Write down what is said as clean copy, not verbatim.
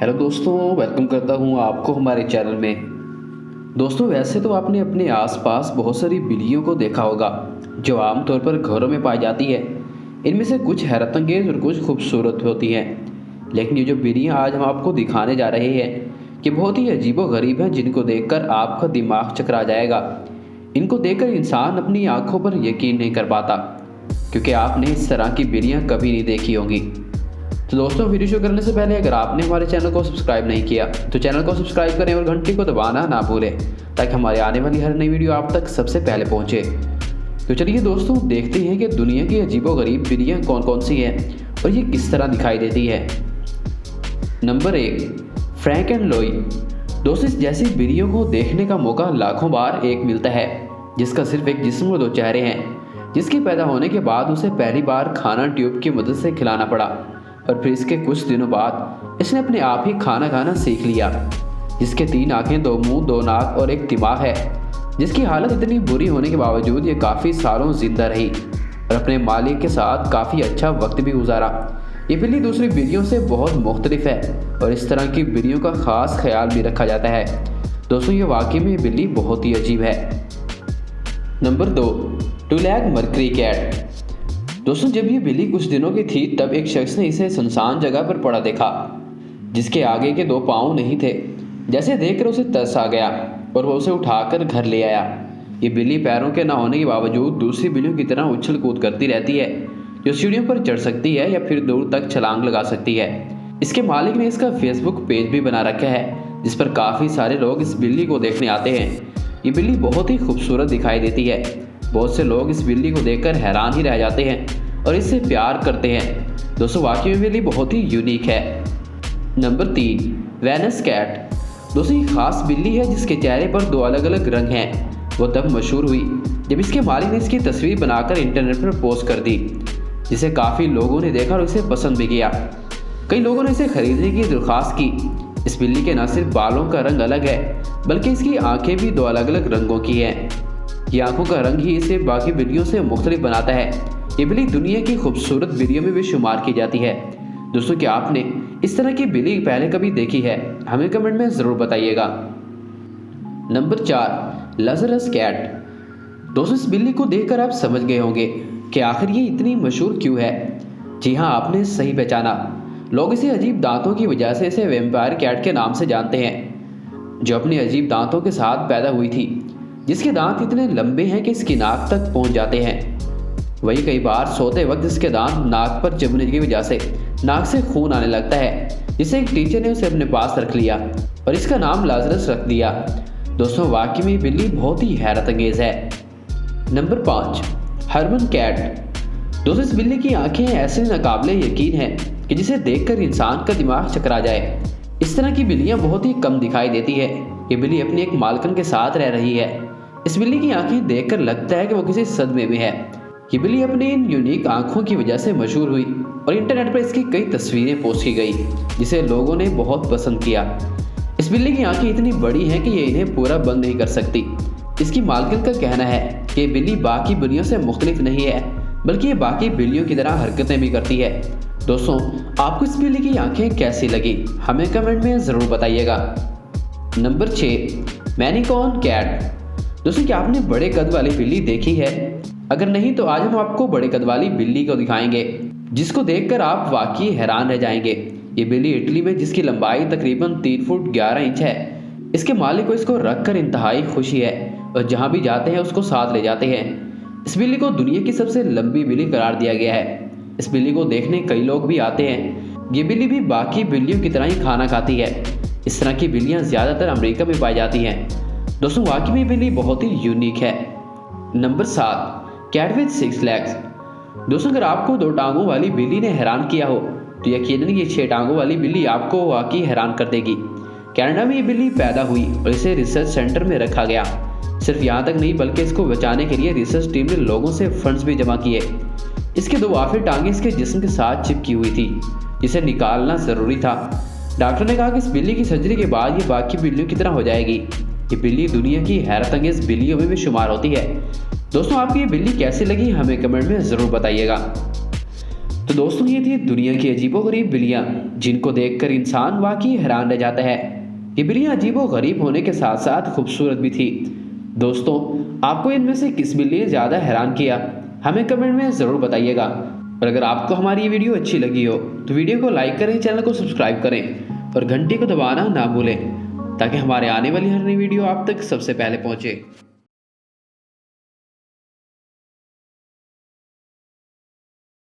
Hello दोस्तों, welcome करता हूं आपको हमारे चैनल में। दोस्तों, वैसे तो आपने अपने आसपास बहुत सारी बिल्लियों को देखा होगा जो आमतौर पर घरों में पाई जाती है। इनमें से कुछ हैरतअंगेज और कुछ खूबसूरत होती हैं। लेकिन ये जो बिल्लियां आज हम आपको दिखाने जा रहे हैं ये बहुत ही अजीबोगरीब हैं, जिनको देखकर आपका दिमाग चकरा जाएगा। इनको देखकर इंसान अपनी आंखों पर यकीन नहीं कर पाता, क्योंकि आपने इस तरह की बिल्लियां कभी नहीं देखी होंगी। तो दोस्तों, वीडियो शुरू करने से पहले अगर आपने हमारे चैनल को सब्सक्राइब नहीं किया तो चैनल को सब्सक्राइब करें और घंटी को दबाना ना भूलें, ताकि हमारे आने वाली हर नई वीडियो आप तक सबसे पहले पहुंचे। तो चलिए दोस्तों, देखते हैं कि दुनिया की अजीबोगरीब बिल्लियां कौन कौन सी हैं और ये किस तरह दिखाई देती है। नंबर 1, फ्रैंक एंड लोई। दोस्तों, इस जैसी बिल्लियों को देखने का मौका लाखों बार एक मिलता है, जिसका सिर्फ एक जिस्म और 2 चेहरे हैं, जिसके पैदा होने के बाद उसे पहली बार खाना ट्यूब की मदद से खिलाना पड़ा और फिर इसके कुछ दिनों बाद इसने अपने आप ही खाना खाना सीख लिया। जिसके 3 आंखें, 2 मुंह, 2 नाक और एक दिमाग है, जिसकी हालत इतनी बुरी होने के बावजूद ये काफ़ी सालों जिंदा रही और अपने मालिक के साथ काफ़ी अच्छा वक्त भी गुजारा। ये बिल्ली दूसरी बिल्लियों से बहुत मुख्तलिफ है और इस तरह की बिल्लियों का ख़ास ख्याल भी रखा जाता है। दोस्तों, ये वाकई में बिल्ली बहुत ही अजीब है। Number 2, two leg Mercury cat. दोस्तों, जब ये बिल्ली कुछ दिनों की थी तब एक शख्स ने इसे सुनसान जगह पर पड़ा देखा, जिसके आगे के 2 पाँव नहीं थे। जैसे देखकर उसे तरस आ गया और वो उसे उठाकर घर ले आया। ये बिल्ली पैरों के ना होने के बावजूद दूसरी बिल्लियों की तरह उछल कूद करती रहती है, जो सीढ़ियों पर चढ़ सकती है या फिर दूर तक छलांग लगा सकती है। इसके मालिक ने इसका फेसबुक पेज भी बना रखा है, जिस पर काफ़ी सारे लोग इस बिल्ली को देखने आते हैं। ये बिल्ली बहुत ही खूबसूरत दिखाई देती है। बहुत से लोग इस बिल्ली को देखकर हैरान ही रह जाते हैं और इससे प्यार करते हैं। दोस्तों, वाकई में बिल्ली बहुत ही यूनिक है। Number 3, Venus cat. दोस्तों, ये खास बिल्ली है जिसके चेहरे पर 2 अलग अलग रंग हैं। वो तब मशहूर हुई जब इसके मालिक ने इसकी तस्वीर बनाकर इंटरनेट पर पोस्ट कर दी, जिसे काफ़ी लोगों ने देखा और इसे पसंद भी किया। कई लोगों ने इसे खरीदने की दरख्वास्त की। इस बिल्ली के न सिर्फ बालों का रंग अलग है, बल्कि इसकी आंखें भी 2 अलग अलग रंगों की हैं। ये आंखों का रंग ही इसे बाकी बिल्लियों से मुख्तलिफ बनाता है। ये बिल्ली दुनिया की खूबसूरत बिल्लियों में भी शुमार की जाती है। दोस्तों, क्या आपने इस तरह की बिल्ली पहले कभी देखी है? हमें कमेंट में ज़रूर बताइएगा। Number 4, Lazarus cat. दोस्तों, इस बिल्ली को देखकर आप समझ गए होंगे कि आखिर ये इतनी मशहूर क्यों है। जी हाँ, आपने सही पहचाना। लोग इसे अजीब दांतों की वजह से इसे वैम्पायर कैट के नाम से जानते हैं, जो अपने अजीब दांतों के साथ पैदा हुई थी, जिसके दांत इतने लंबे हैं कि इसकी नाक तक पहुंच जाते हैं। वही कई बार सोते वक्त इसके दांत नाक पर जमने की वजह से नाक से खून आने लगता है, जिसे एक टीचर ने उसे अपने पास रख लिया और इसका नाम लाजरस रख दिया। दोस्तों, वाकई में बिल्ली बहुत ही हैरत अंगेज है। Number 5, Herman cat. दोस्तों, इस बिल्ली की आंखें ऐसे नाकाबिले यकीन हैं कि जिसे देखकर इंसान का दिमाग चकरा जाए। इस तरह की बिल्लियां बहुत ही कम दिखाई देती है। ये बिल्ली अपनी एक मालकन के साथ रह रही है। इस बिल्ली की आंखें देखकर लगता है कि वो किसी सदमे में है। ये बिल्ली अपनी इन यूनिक आंखों की वजह से मशहूर हुई और इंटरनेट पर इसकी कई तस्वीरें पोस्ट की गई, जिसे लोगों ने बहुत पसंद किया। इस बिल्ली की आंखें इतनी बड़ी हैं कि ये इन्हें पूरा बंद नहीं कर सकती। इसकी मालकिन का कहना है कि ये बिल्ली बाकी बिल्लियों से मुख्तलिफ नहीं है, बल्कि ये बाकी बिल्लियों की तरह हरकतें भी करती है। दोस्तों, आपको इस बिल्ली की आंखें कैसी लगी? हमें कमेंट में ज़रूर बताइएगा। नंबर 6, मैनिकॉन कैट। दोस्तों, क्या आपने बड़े कद वाली बिल्ली देखी है? अगर नहीं तो आज हम आपको बड़े कद वाली बिल्ली को दिखाएंगे, जिसको देखकर आप वाकई हैरान रह जाएंगे। ये बिल्ली इटली में, जिसकी लंबाई तकरीबन 3 फुट 11 इंच है। इसके मालिक को इसको रखकर इंतहाई खुशी है और जहाँ भी जाते हैं उसको साथ ले जाते हैं। इस बिल्ली को दुनिया की सबसे लंबी बिल्ली करार दिया गया है। इस बिल्ली को देखने कई लोग भी आते हैं। ये बिल्ली भी बाकी बिल्लियों की तरह ही खाना खाती है। इस तरह की बिल्लियाँ ज़्यादातर अमेरिका में पाई जाती हैं। दोस्तों, वाकई में बिल्ली बहुत ही यूनिक है। Number 7, cat with 6 legs. दोस्तों, अगर आपको 2 टांगों वाली बिल्ली ने हैरान किया हो तो यकीनन ये 6 टांगों वाली बिल्ली आपको वाकई हैरान कर देगी। कनाडा में ये बिल्ली पैदा हुई और इसे रिसर्च सेंटर में रखा गया। सिर्फ यहाँ तक नहीं, बल्कि इसको बचाने के लिए रिसर्च टीम ने लोगों से फंड्स भी जमा किए। इसके 2 आखिरी टांगें इसके जिस्म के साथ चिपकी हुई थी, जिसे निकालना ज़रूरी था। डॉक्टर ने कहा कि इस बिल्ली की सर्जरी के बाद ये बाकी बिल्लियों की तरह हो जाएगी। ये बिल्ली दुनिया की हैरत अंगेज बिल्लियों में भी शुमार होती है। दोस्तों, आपकी ये बिल्ली कैसी लगी? हमें कमेंट में ज़रूर बताइएगा। तो दोस्तों ये थी दुनिया की अजीबोगरीब बिल्लियाँ जिनको देखकर इंसान वाकई हैरान रह जाता है। ये बिल्लियाँ अजीबोगरीब होने के साथ साथ खूबसूरत भी थी। दोस्तों आपको इनमें से किस बिल्ली ने ज़्यादा हैरान किया हमें कमेंट में ज़रूर बताइएगा। और अगर आपको हमारी ये वीडियो अच्छी लगी हो तो वीडियो को लाइक करें, चैनल को सब्सक्राइब करें और घंटी को दबाना ना भूलें ताकि हमारे आने वाली हर नई वीडियो आप तक सबसे पहले पहुँचे।